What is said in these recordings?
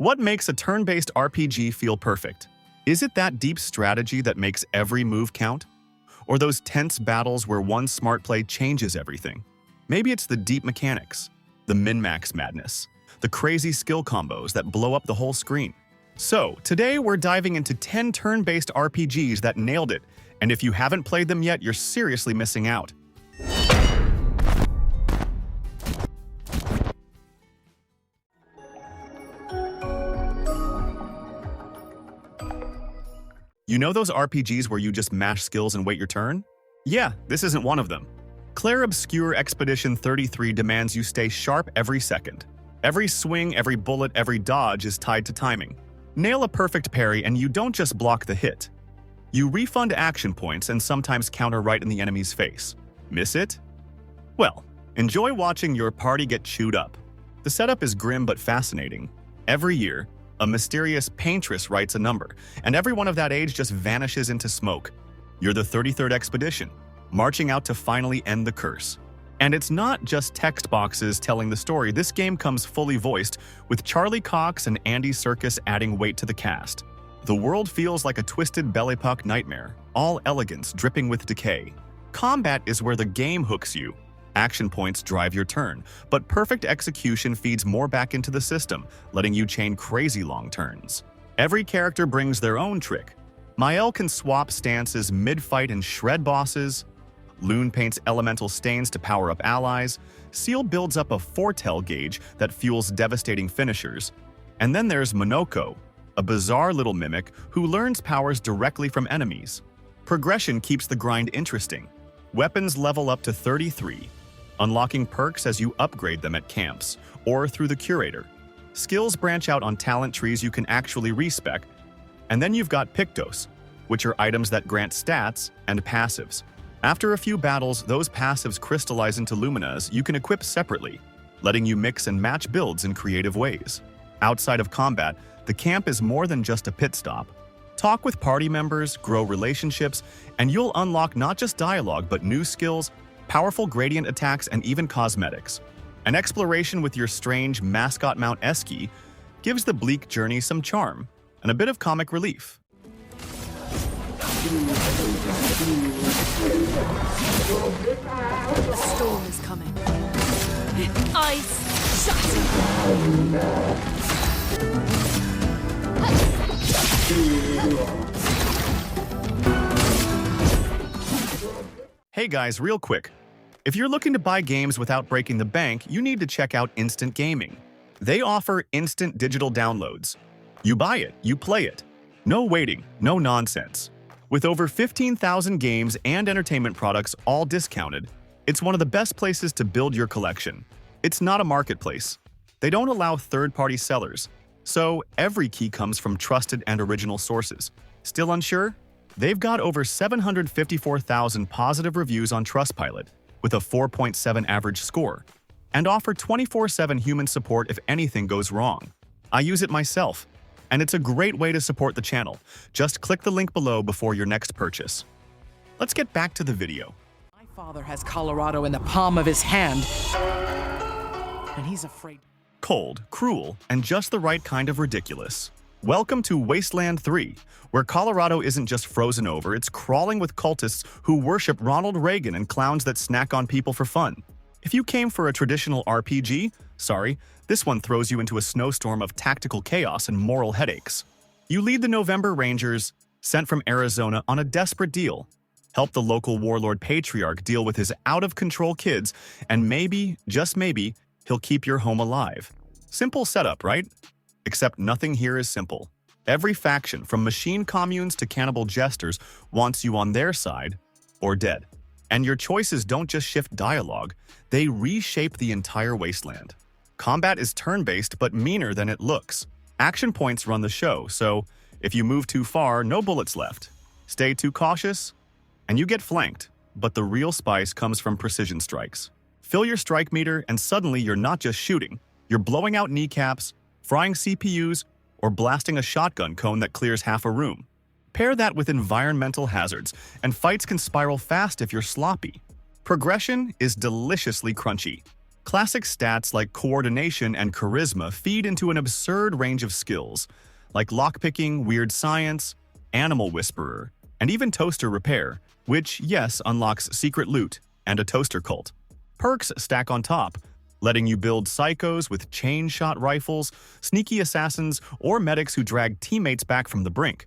What makes a turn-based RPG feel perfect? Is it that deep strategy that makes every move count? Or those tense battles where one smart play changes everything? Maybe it's the deep mechanics, the min-max madness, the crazy skill combos that blow up the whole screen. So, today we're diving into 10 turn-based RPGs that nailed it, and if you haven't played them yet, you're seriously missing out. You know those RPGs where you just mash skills and wait your turn? Yeah, this isn't one of them. Clair Obscur Expedition 33 demands you stay sharp every second. Every swing, every bullet, every dodge is tied to timing. Nail a perfect parry and you don't just block the hit. You refund action points and sometimes counter right in the enemy's face. Miss it? Well, enjoy watching your party get chewed up. The setup is grim but fascinating. Every year, a mysterious paintress writes a number, and everyone of that age just vanishes into smoke. You're the 33rd expedition, marching out to finally end the curse. And it's not just text boxes telling the story. This game comes fully voiced, with Charlie Cox and Andy Serkis adding weight to the cast. The world feels like a twisted bellypuck nightmare, all elegance dripping with decay. Combat is where the game hooks you. Action points drive your turn, but perfect execution feeds more back into the system, letting you chain crazy long turns. Every character brings their own trick. Mael can swap stances mid-fight and shred bosses. Loon paints elemental stains to power up allies. Seal builds up a foretell gauge that fuels devastating finishers. And then there's Monoko, a bizarre little mimic who learns powers directly from enemies. Progression keeps the grind interesting. Weapons level up to 33. Unlocking perks as you upgrade them at camps, or through the curator. Skills branch out on talent trees you can actually respec, and then you've got Pictos, which are items that grant stats and passives. After a few battles, those passives crystallize into luminas you can equip separately, letting you mix and match builds in creative ways. Outside of combat, the camp is more than just a pit stop. Talk with party members, grow relationships, and you'll unlock not just dialogue but new skills, powerful gradient attacks, and even cosmetics. An exploration with your strange mascot Mount Eski gives the bleak journey some charm and a bit of comic relief. A storm is coming. Ice shatter. Hey guys, real quick. If you're looking to buy games without breaking the bank, you need to check out Instant Gaming. They offer instant digital downloads. You buy it, you play it. No waiting, no nonsense. With over 15,000 games and entertainment products all discounted, it's one of the best places to build your collection. It's not a marketplace. They don't allow third-party sellers, so every key comes from trusted and original sources. Still unsure? They've got over 754,000 positive reviews on Trustpilot, with a 4.7 average score, and offer 24/7 human support if anything goes wrong. I use it myself, and it's a great way to support the channel. Just click the link below before your next purchase. Let's get back to the video. My father has Colorado in the palm of his hand, and he's afraid. Cold, cruel, and just the right kind of ridiculous. Welcome to Wasteland 3, where Colorado isn't just frozen over, it's crawling with cultists who worship Ronald Reagan and clowns that snack on people for fun. If you came for a traditional RPG, sorry, this one throws you into a snowstorm of tactical chaos and moral headaches. You lead the November Rangers, sent from Arizona on a desperate deal. Help the local warlord patriarch deal with his out-of-control kids, and maybe, just maybe, he'll keep your home alive. Simple setup, right? Except nothing here is simple. Every faction, from machine communes to cannibal jesters, wants you on their side or dead. And your choices don't just shift dialogue, they reshape the entire wasteland. Combat is turn-based but meaner than it looks. Action points run the show, so if you move too far, no bullets left. Stay too cautious, and you get flanked. But the real spice comes from precision strikes. Fill your strike meter, and suddenly you're not just shooting. You're blowing out kneecaps, frying CPUs, or blasting a shotgun cone that clears half a room. Pair that with environmental hazards, and fights can spiral fast if you're sloppy. Progression is deliciously crunchy. Classic stats like coordination and charisma feed into an absurd range of skills, like lockpicking, weird science, animal whisperer, and even toaster repair, which, yes, unlocks secret loot and a toaster cult. Perks stack on top, letting you build psychos with chain-shot rifles, sneaky assassins, or medics who drag teammates back from the brink.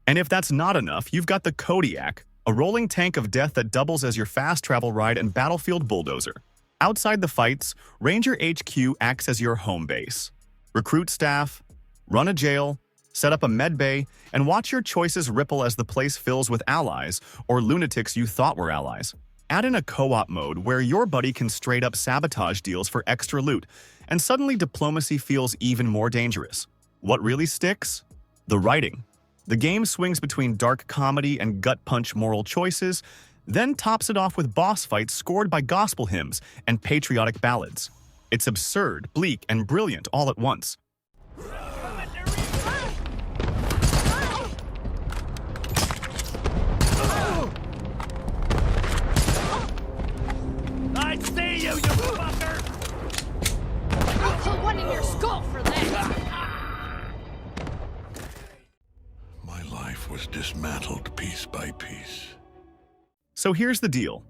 And if that's not enough, you've got the Kodiak, a rolling tank of death that doubles as your fast travel ride and battlefield bulldozer. Outside the fights, Ranger HQ acts as your home base. Recruit staff, run a jail, set up a med bay, and watch your choices ripple as the place fills with allies or lunatics you thought were allies. Add in a co-op mode where your buddy can straight up sabotage deals for extra loot, and suddenly diplomacy feels even more dangerous. What really sticks? The writing. The game swings between dark comedy and gut-punch moral choices, then tops it off with boss fights scored by gospel hymns and patriotic ballads. It's absurd, bleak, and brilliant all at once. I see you, you fucker! I'll put one in your skull for that! My life was dismantled piece by piece. So here's the deal.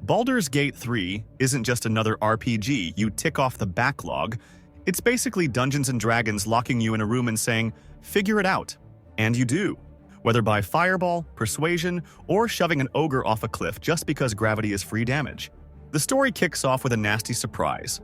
Baldur's Gate 3 isn't just another RPG you tick off the backlog. It's basically Dungeons & Dragons locking you in a room and saying, figure it out. And you do. Whether by fireball, persuasion, or shoving an ogre off a cliff just because gravity is free damage. The story kicks off with a nasty surprise.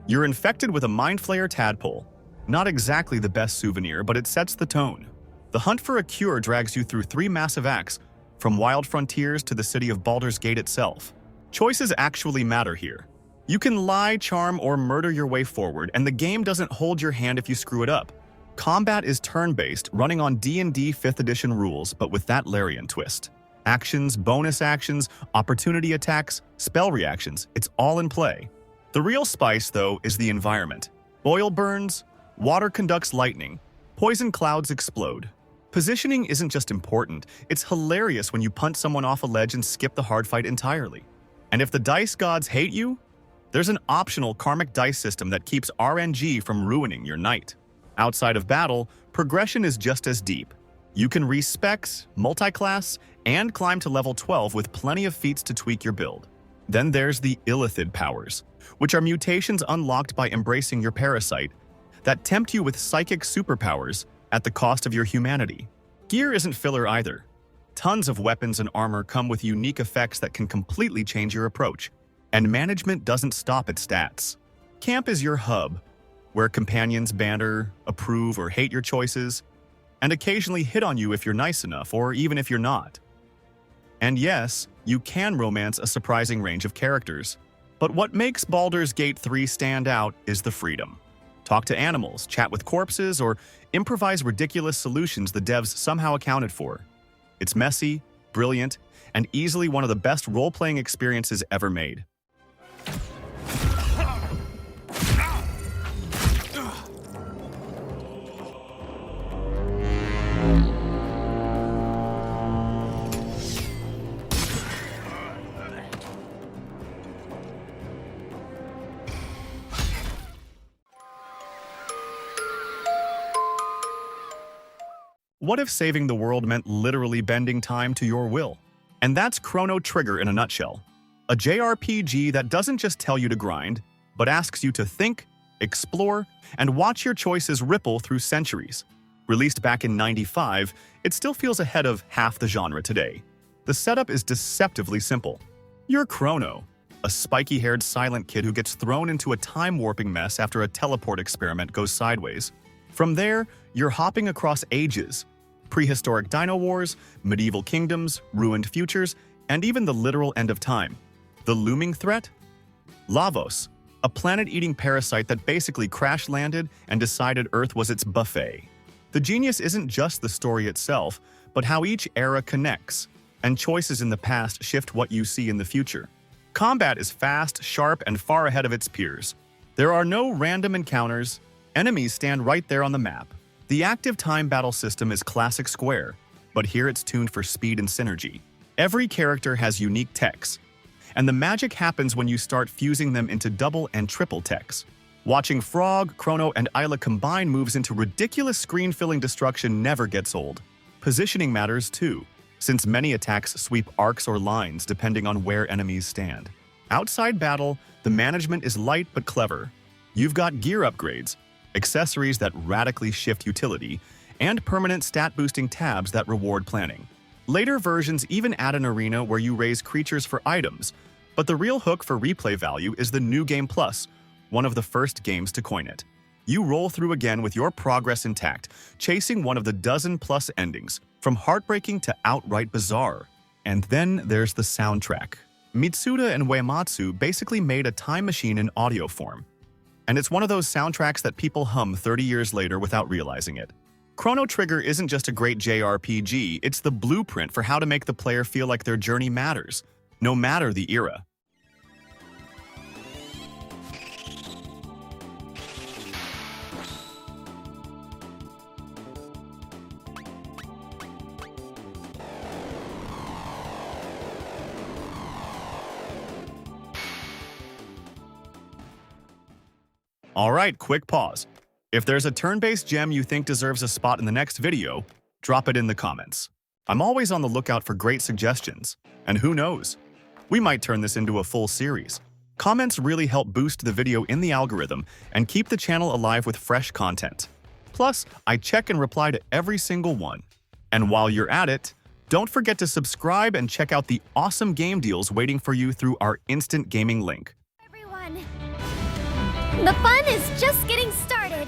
You're infected with a mind flayer tadpole. Not exactly the best souvenir, but it sets the tone. The hunt for a cure drags you through 3 massive acts, from wild frontiers to the city of Baldur's Gate itself. Choices actually matter here. You can lie, charm, or murder your way forward, and the game doesn't hold your hand if you screw it up. Combat is turn-based, running on D&D 5th edition rules, but with that Larian twist. Actions, bonus actions, opportunity attacks, spell reactions, it's all in play. The real spice, though, is the environment. Oil burns, water conducts lightning, poison clouds explode. Positioning isn't just important, it's hilarious when you punch someone off a ledge and skip the hard fight entirely. And if the dice gods hate you, there's an optional karmic dice system that keeps RNG from ruining your night. Outside of battle, progression is just as deep. You can re-specs, multi-class, and climb to level 12 with plenty of feats to tweak your build. Then there's the Illithid powers, which are mutations unlocked by embracing your parasite that tempt you with psychic superpowers at the cost of your humanity. Gear isn't filler either. Tons of weapons and armor come with unique effects that can completely change your approach. And management doesn't stop at stats. Camp is your hub, where companions banter, approve, or hate your choices, and occasionally hit on you if you're nice enough, or even if you're not. And yes, you can romance a surprising range of characters. But what makes Baldur's Gate 3 stand out is the freedom. Talk to animals, chat with corpses, or improvise ridiculous solutions the devs somehow accounted for. It's messy, brilliant, and easily one of the best role-playing experiences ever made. What if saving the world meant literally bending time to your will? And that's Chrono Trigger in a nutshell. A JRPG that doesn't just tell you to grind, but asks you to think, explore, and watch your choices ripple through centuries. Released back in '95, it still feels ahead of half the genre today. The setup is deceptively simple. You're Chrono, a spiky-haired silent kid who gets thrown into a time-warping mess after a teleport experiment goes sideways. From there, you're hopping across ages, prehistoric dino wars, medieval kingdoms, ruined futures, and even the literal end of time. The looming threat? Lavos, a planet-eating parasite that basically crash-landed and decided Earth was its buffet. The genius isn't just the story itself, but how each era connects, and choices in the past shift what you see in the future. Combat is fast, sharp, and far ahead of its peers. There are no random encounters. Enemies stand right there on the map. The active time battle system is classic Square, but here it's tuned for speed and synergy. Every character has unique techs, and the magic happens when you start fusing them into double and triple techs. Watching Frog, Chrono, and Isla combine moves into ridiculous screen-filling destruction never gets old. Positioning matters too, since many attacks sweep arcs or lines depending on where enemies stand. Outside battle, the management is light but clever. You've got gear upgrades, accessories that radically shift utility, and permanent stat-boosting tabs that reward planning. Later versions even add an arena where you raise creatures for items, but the real hook for replay value is the New Game Plus, one of the first games to coin it. You roll through again with your progress intact, chasing one of the dozen-plus endings, from heartbreaking to outright bizarre. And then there's the soundtrack. Mitsuda and Uematsu basically made a time machine in audio form. And it's one of those soundtracks that people hum 30 years later without realizing it. Chrono Trigger isn't just a great JRPG, it's the blueprint for how to make the player feel like their journey matters, no matter the era. Alright, quick pause. If there's a turn-based gem you think deserves a spot in the next video, drop it in the comments. I'm always on the lookout for great suggestions, and who knows? We might turn this into a full series. Comments really help boost the video in the algorithm and keep the channel alive with fresh content. Plus, I check and reply to every single one. And while you're at it, don't forget to subscribe and check out the awesome game deals waiting for you through our instant gaming link. Everyone, the fun is just getting started.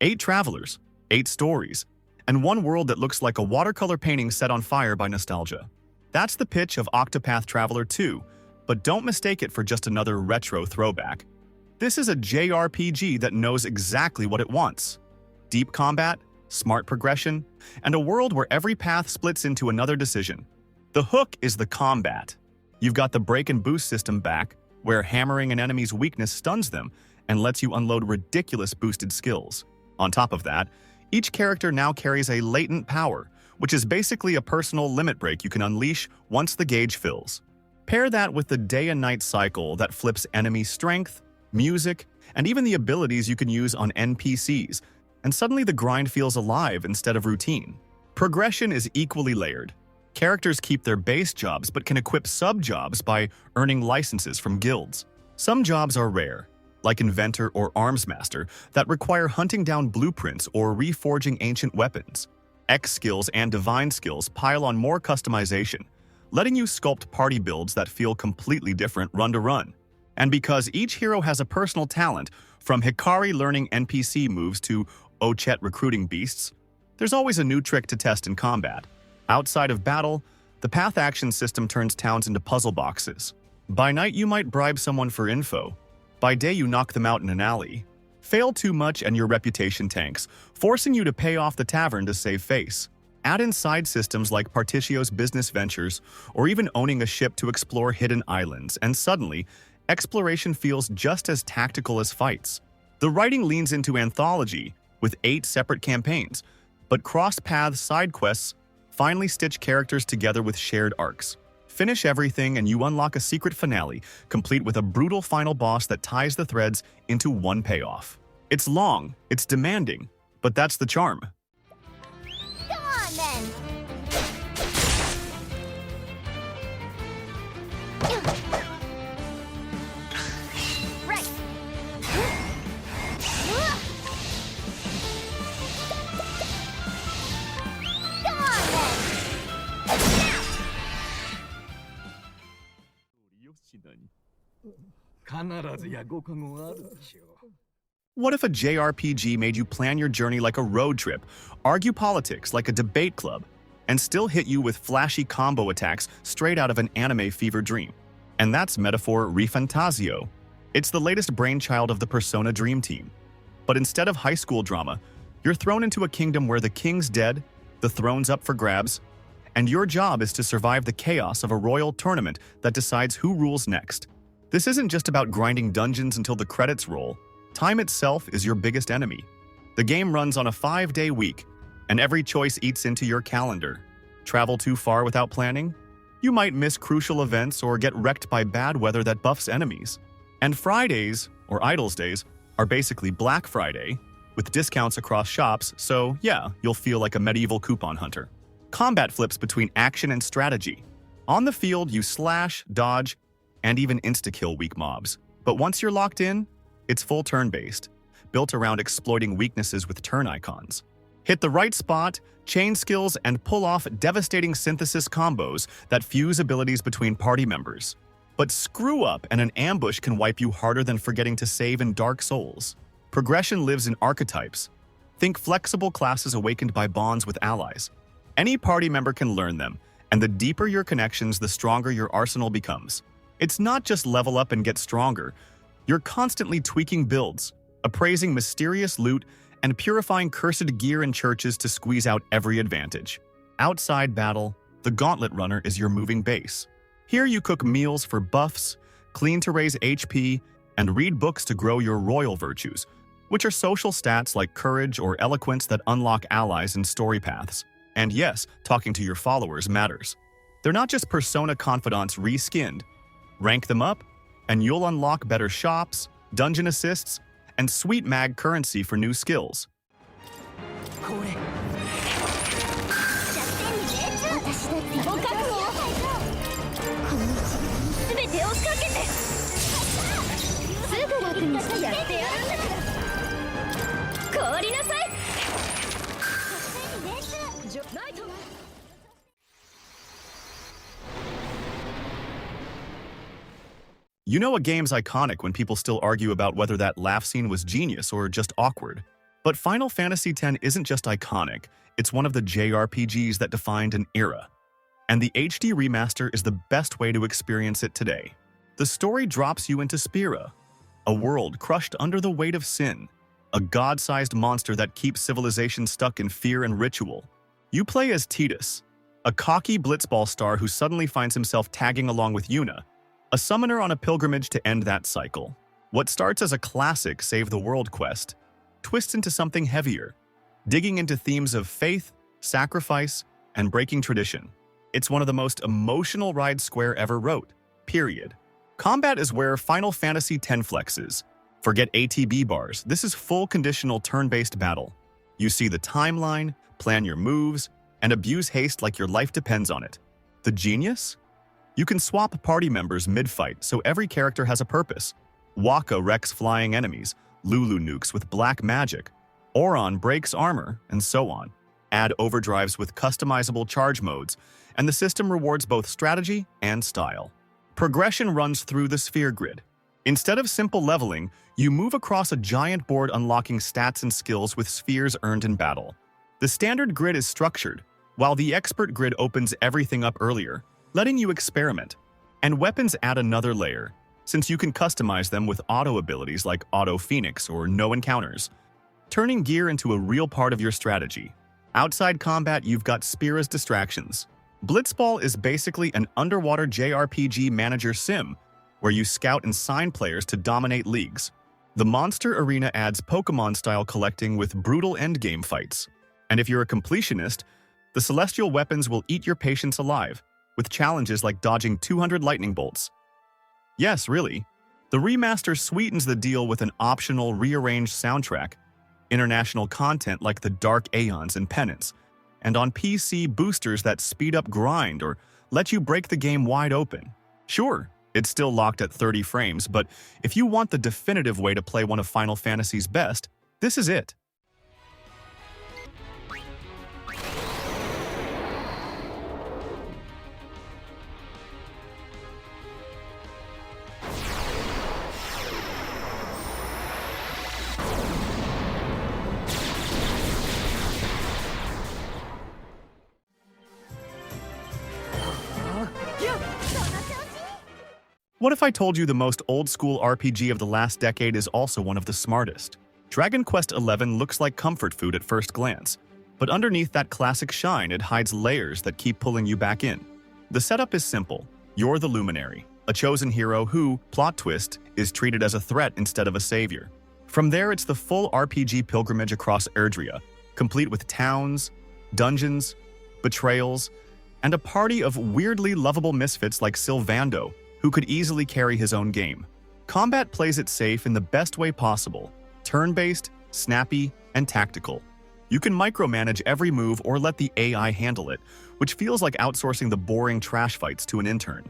8 travelers, 8 stories, and one world that looks like a watercolor painting set on fire by nostalgia. That's the pitch of Octopath Traveler 2, but don't mistake it for just another retro throwback. This is a JRPG that knows exactly what it wants. Deep combat, smart progression, and a world where every path splits into another decision. The hook is the combat. You've got the break and boost system back, where hammering an enemy's weakness stuns them and lets you unload ridiculous boosted skills. On top of that, each character now carries a latent power, which is basically a personal limit break you can unleash once the gauge fills. Pair that with the day and night cycle that flips enemy strength, music, and even the abilities you can use on NPCs, and suddenly the grind feels alive instead of routine. Progression is equally layered. Characters keep their base jobs but can equip sub-jobs by earning licenses from guilds. Some jobs are rare, like Inventor or Arms Master, that require hunting down blueprints or reforging ancient weapons. X skills and divine skills pile on more customization, letting you sculpt party builds that feel completely different run to run. And because each hero has a personal talent, from Hikari learning NPC moves to Ochette recruiting beasts, there's always a new trick to test in combat. Outside of battle, the path action system turns towns into puzzle boxes. By night, you might bribe someone for info. By day, you knock them out in an alley. Fail too much and your reputation tanks, forcing you to pay off the tavern to save face. Add in side systems like Partitio's business ventures, or even owning a ship to explore hidden islands, and suddenly, exploration feels just as tactical as fights. The writing leans into anthology, with 8 separate campaigns, but cross-path side quests finally stitch characters together with shared arcs. Finish everything and you unlock a secret finale, complete with a brutal final boss that ties the threads into one payoff. It's long, it's demanding, but that's the charm. Come on, then. Right. Come on, then. What if a JRPG made you plan your journey like a road trip, argue politics like a debate club, and still hit you with flashy combo attacks straight out of an anime fever dream? And that's Metaphor Refantasio. It's the latest brainchild of the Persona Dream Team. But instead of high school drama, you're thrown into a kingdom where the king's dead, the throne's up for grabs, and your job is to survive the chaos of a royal tournament that decides who rules next. This isn't just about grinding dungeons until the credits roll. Time itself is your biggest enemy. The game runs on a 5-day week, and every choice eats into your calendar. Travel too far without planning? You might miss crucial events or get wrecked by bad weather that buffs enemies. And Fridays, or Idols Days, are basically Black Friday, with discounts across shops, so yeah, you'll feel like a medieval coupon hunter. Combat flips between action and strategy. On the field, you slash, dodge, and even insta-kill weak mobs. But once you're locked in, it's full turn-based, built around exploiting weaknesses with turn icons. Hit the right spot, chain skills, and pull off devastating synthesis combos that fuse abilities between party members. But screw up and an ambush can wipe you harder than forgetting to save in Dark Souls. Progression lives in archetypes. Think flexible classes awakened by bonds with allies. Any party member can learn them, and the deeper your connections, the stronger your arsenal becomes. It's not just level up and get stronger. You're constantly tweaking builds, appraising mysterious loot, and purifying cursed gear in churches to squeeze out every advantage. Outside battle, the Gauntlet Runner is your moving base. Here you cook meals for buffs, clean to raise HP, and read books to grow your royal virtues, which are social stats like courage or eloquence that unlock allies and story paths. And yes, talking to your followers matters. They're not just persona confidants reskinned. Rank them up, and you'll unlock better shops, dungeon assists, and sweet mag currency for new skills. 凍りなさい。 You know a game's iconic when people still argue about whether that laugh scene was genius or just awkward. But Final Fantasy X isn't just iconic, it's one of the JRPGs that defined an era. And the HD remaster is the best way to experience it today. The story drops you into Spira, a world crushed under the weight of sin, a god-sized monster that keeps civilization stuck in fear and ritual. You play as Tidus, a cocky blitzball star who suddenly finds himself tagging along with Yuna, a summoner on a pilgrimage to end that cycle. What starts as a classic Save the World quest twists into something heavier, digging into themes of faith, sacrifice, and breaking tradition. It's one of the most emotional rides Square ever wrote, period. Combat is where Final Fantasy X flexes. Forget ATB bars, this is full conditional turn-based battle. You see the timeline, plan your moves, and abuse haste like your life depends on it. The genius? You can swap party members mid-fight so every character has a purpose. Wakka wrecks flying enemies, Lulu nukes with black magic, Auron breaks armor, and so on. Add overdrives with customizable charge modes, and the system rewards both strategy and style. Progression runs through the sphere grid. Instead of simple leveling, you move across a giant board unlocking stats and skills with spheres earned in battle. The standard grid is structured, while the expert grid opens everything up earlier, letting you experiment. And weapons add another layer, since you can customize them with auto abilities like Auto Phoenix or No Encounters, turning gear into a real part of your strategy. Outside combat, you've got Spira's distractions. Blitzball is basically an underwater JRPG manager sim, where you scout and sign players to dominate leagues. The Monster Arena adds Pokemon-style collecting with brutal endgame fights. And if you're a completionist, the celestial weapons will eat your patience alive, with challenges like dodging 200 lightning bolts. Yes, really. The remaster sweetens the deal with an optional rearranged soundtrack, international content like the Dark Aeons and Penance, and on PC boosters that speed up grind or let you break the game wide open. Sure, it's still locked at 30 frames, but if you want the definitive way to play one of Final Fantasy's best, this is it. What if I told you the most old-school RPG of the last decade is also one of the smartest? Dragon Quest XI looks like comfort food at first glance, but underneath that classic shine, it hides layers that keep pulling you back in. The setup is simple. You're the Luminary, a chosen hero who, plot twist, is treated as a threat instead of a savior. From there, it's the full RPG pilgrimage across Erdrea, complete with towns, dungeons, betrayals, and a party of weirdly lovable misfits like Sylvando, who could easily carry his own game. Combat plays it safe in the best way possible, turn-based, snappy, and tactical. You can micromanage every move or let the AI handle it, which feels like outsourcing the boring trash fights to an intern.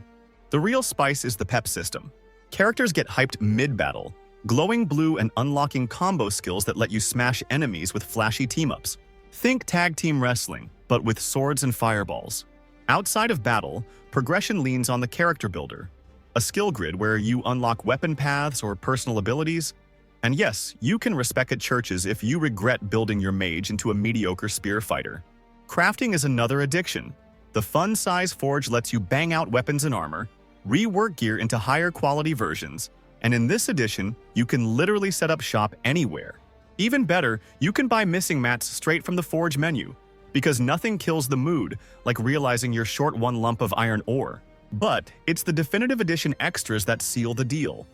The real spice is the pep system. Characters get hyped mid-battle, glowing blue and unlocking combo skills that let you smash enemies with flashy team-ups. Think tag team wrestling, but with swords and fireballs. Outside of battle, progression leans on the character builder, a skill grid where you unlock weapon paths or personal abilities. And yes, you can respec at churches if you regret building your mage into a mediocre spear fighter. Crafting is another addiction. The fun-size forge lets you bang out weapons and armor, rework gear into higher quality versions, and in this edition, you can literally set up shop anywhere. Even better, you can buy missing mats straight from the forge menu, because nothing kills the mood like realizing you're short one lump of iron ore. But it's the definitive edition extras that seal the deal.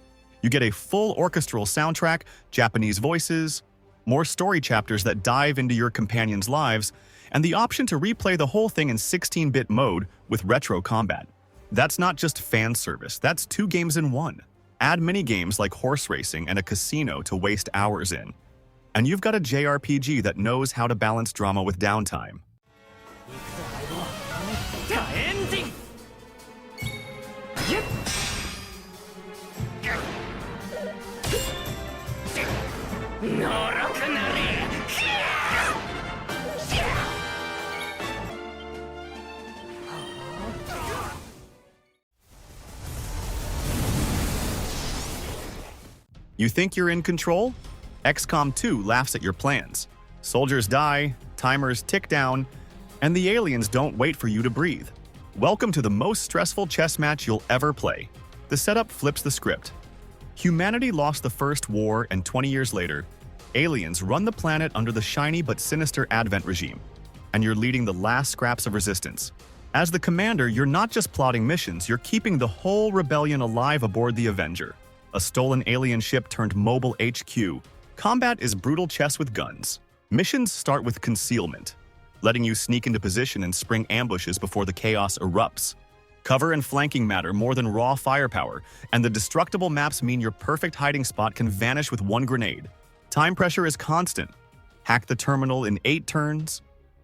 You get a full orchestral soundtrack, Japanese voices, more story chapters that dive into your companions' lives, and the option to replay the whole thing in 16-bit mode with retro combat. That's not just fan service, that's 2 games in 1. Add mini-games like horse racing and a casino to waste hours in. And you've got a JRPG that knows how to balance drama with downtime. Ending. You think you're in control? XCOM 2 laughs at your plans. Soldiers die, timers tick down, and the aliens don't wait for you to breathe. Welcome to the most stressful chess match you'll ever play. The setup flips the script. Humanity lost the first war, and 20 years later, aliens run the planet under the shiny but sinister Advent regime, and you're leading the last scraps of resistance. As the commander, you're not just plotting missions, you're keeping the whole rebellion alive aboard the Avenger, a stolen alien ship turned mobile HQ. Combat is brutal chess with guns. Missions start with concealment, letting you sneak into position and spring ambushes before the chaos erupts. Cover and flanking matter more than raw firepower, and the destructible maps mean your perfect hiding spot can vanish with one grenade. Time pressure is constant. Hack the terminal in 8 turns,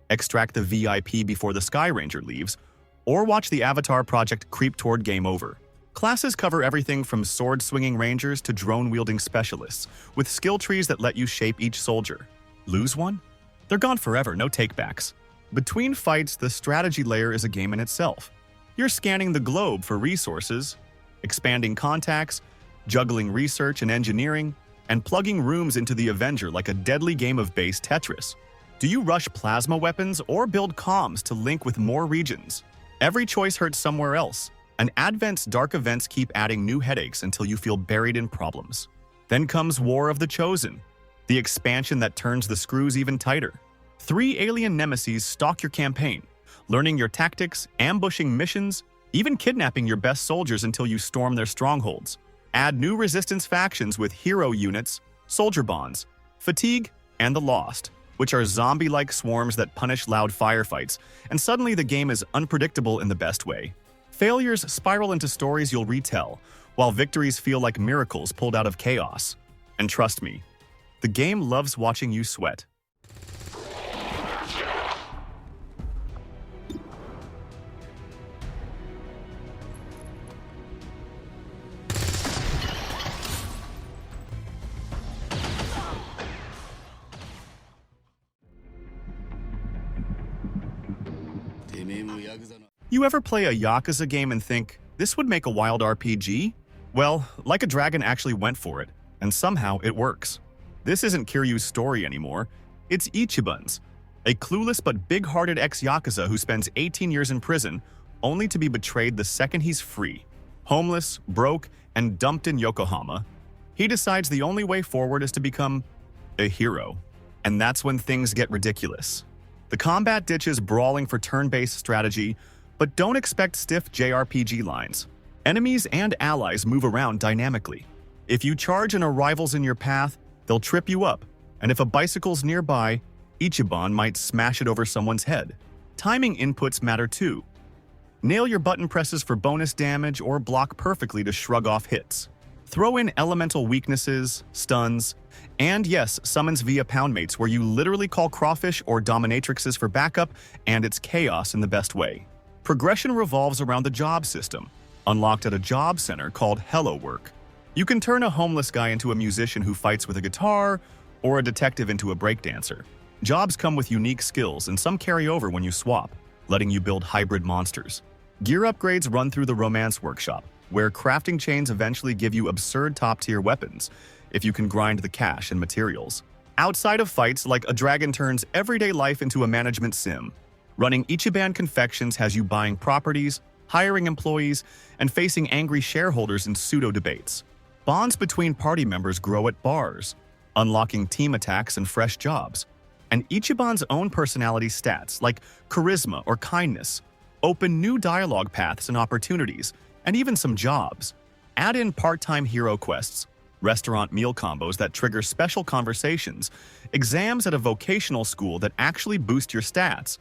extract the VIP before the Sky Ranger leaves, or watch the Avatar project creep toward game over. Classes cover everything from sword-swinging rangers to drone-wielding specialists, with skill trees that let you shape each soldier. Lose one? They're gone forever, no takebacks. Between fights, the strategy layer is a game in itself. You're scanning the globe for resources, expanding contacts, juggling research and engineering, and plugging rooms into the Avenger like a deadly game of base Tetris. Do you rush plasma weapons or build comms to link with more regions? Every choice hurts somewhere else, and Advent's dark events keep adding new headaches until you feel buried in problems. Then comes War of the Chosen, the expansion that turns the screws even tighter. 3 alien nemesis stalk your campaign, learning your tactics, ambushing missions, even kidnapping your best soldiers until you storm their strongholds. Add new resistance factions with hero units, soldier bonds, fatigue, and the Lost, which are zombie-like swarms that punish loud firefights, and suddenly the game is unpredictable in the best way. Failures spiral into stories you'll retell, while victories feel like miracles pulled out of chaos. And trust me, the game loves watching you sweat. You ever play a Yakuza game and think, this would make a wild RPG? Well, Like a Dragon actually went for it, and somehow it works. This isn't Kiryu's story anymore, it's Ichiban's, a clueless but big-hearted ex-Yakuza who spends 18 years in prison only to be betrayed the second he's free. Homeless, broke, and dumped in Yokohama, he decides the only way forward is to become a hero. And that's when things get ridiculous. The combat ditches brawling for turn-based strategy, but don't expect stiff JRPG lines. Enemies and allies move around dynamically. If you charge and a rival's in your path, they'll trip you up, and if a bicycle's nearby, Ichiban might smash it over someone's head. Timing inputs matter too. Nail your button presses for bonus damage or block perfectly to shrug off hits. Throw in elemental weaknesses, stuns, and yes, summons via poundmates where you literally call crawfish or dominatrixes for backup, and it's chaos in the best way. Progression revolves around the job system, unlocked at a job center called Hello Work. You can turn a homeless guy into a musician who fights with a guitar, or a detective into a breakdancer. Jobs come with unique skills, and some carry over when you swap, letting you build hybrid monsters. Gear upgrades run through the Romance Workshop, where crafting chains eventually give you absurd top-tier weapons, if you can grind the cash and materials. Outside of fights, like a dragon turns everyday life into a management sim. Running Ichiban Confections has you buying properties, hiring employees, and facing angry shareholders in pseudo-debates. Bonds between party members grow at bars, unlocking team attacks and fresh jobs. And Ichiban's own personality stats, like charisma or kindness, open new dialogue paths and opportunities, and even some jobs. Add in part-time hero quests, restaurant meal combos that trigger special conversations, exams at a vocational school that actually boost your stats,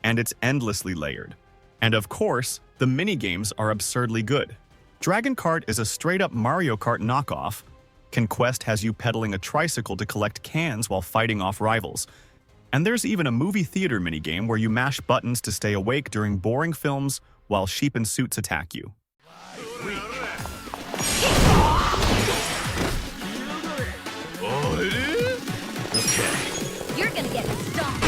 and it's endlessly layered. And of course, the minigames are absurdly good. Dragon Kart is a straight-up Mario Kart knockoff. Conquest has you pedaling a tricycle to collect cans while fighting off rivals. And there's even a movie theater minigame where you mash buttons to stay awake during boring films while sheep in suits attack you. You're gonna get stomped.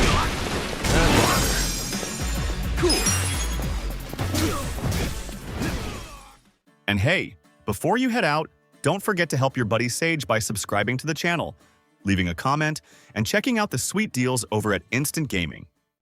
And hey, before you head out, don't forget to help your buddy Sage by subscribing to the channel, leaving a comment, and checking out the sweet deals over at Instant Gaming.